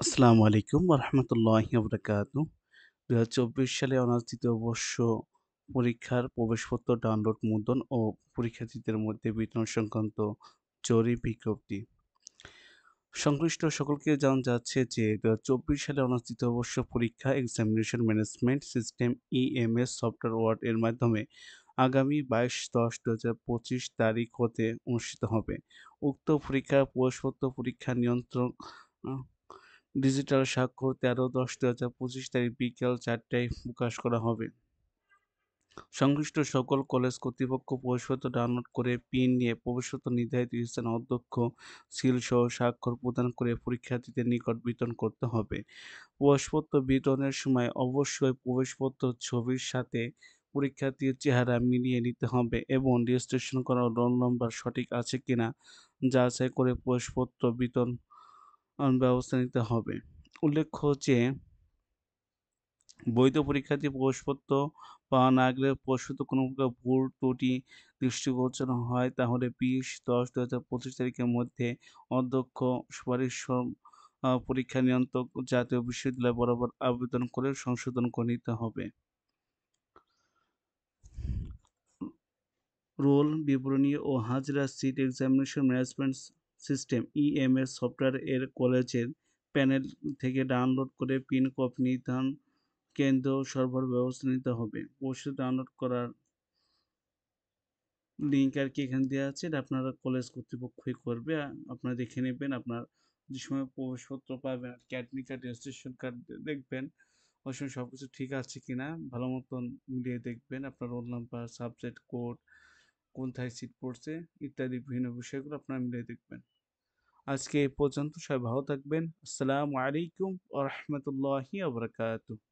আসসালামু আলাইকুম ওয়া বারাকাতুহু। ২০২৪ সালে অনার্স দ্বিতীয় বর্ষ পরীক্ষার প্রবেশপত্র ডাউনলোড মুদ্রণ ও পরীক্ষার্থীদের মধ্যে বিতরণ সংক্রান্ত জরুরি বিজ্ঞপ্তি। সংশ্লিষ্ট সকলকে জানানো যাচ্ছে যে ২০২৪ সালে অনার্স দ্বিতীয় বর্ষ পরীক্ষা examination management system EMS software ওয়ার্ড এর মাধ্যমে আগামী ২২/১০/২০২৫ তারিখ হতে অনুষ্ঠিত হবে। উক্ত পরীক্ষার প্রবেশপত্র পরীক্ষা নিয়ন্ত্রক আ ডিজিটাল স্বাক্ষর ১৩/১০/২০২৫ তারিখ বিকেল ৪ টায় প্রকাশ করা হবে। সংশ্লিষ্ট সকল কলেজ কর্তৃপক্ষ প্রবেশপত্র ডাউনলোড করে পিন নিয়ে প্রবেশপত্র নির্ধারিত স্থানে অধ্যক্ষ সিলসহ স্বাক্ষর প্রদান করে পরীক্ষার্থীদের নিকট বিতরণ করতে হবে। প্রবেশপত্র বিতরণের সময় অবশ্যই প্রবেশপত্র ছবির সাথে পরীক্ষার্থীর চেহারা মিলিয়ে নিতে হবে এবং রেজিস্ট্রেশন করা রোল নম্বর সঠিক আছে কিনা যাচাই করে প্রবেশপত্র বিতরণ ব্যবস্থা নিতে হবে। উল্লেখ্য যে বৈধ পরীক্ষার্থী প্রবেশপত্র পাওয়া না গেলে প্রবেশপত্রে কোনো প্রকার ভুল ত্রুটি দৃষ্টিগোচর হয় তাহলে ২০/১০/২০২৫ তারিখের মধ্যে অধ্যক্ষ সুপারিশ পরীক্ষা নিয়ন্ত্রক জাতীয় বিশ্ববিদ্যালয় বরাবর আবেদন করে সংশোধন করে নিতে হবে। রোল বিবরণী ও হাজরা seat examination management system EMS software এর কলেজের প্যানেল থেকে ডাউনলোড করে পিন কপি নির্ধারণ কেন্দ্র সরবরাহ ব্যবস্থা নিতে হবে। অবশ্যই ডাউনলোড করার লিঙ্ক আরকি এখানে দেয়া আছে। এটা আপনারা কলেজ কর্তৃপক্ষই করবে। আপনারা দেখে নেবেন। আপনার যে সময় প্রবেশপত্র পাবেন আরকি অ্যাডমিট কার্ড, রেজিস্ট্রেশন কার্ড দেখবেন। ওই সময় সবকিছু ঠিক আছে কিনা ভালো মতন মিলিয়ে দেখবেন। আপনার রোল নাম্বার, সাবজেক্ট কোড, কোথায় সিট পড়ছে ইত্যাদি বিভিন্ন বিষয়গুলো আপনারা মিলিয়ে দেখবেন। আজকে এ পর্যন্ত। সবাই ভালো থাকবেন। আসসালামু আলাইকুম ওয়া রাহমাতুল্লাহি ওয়া বারাকাতুহু।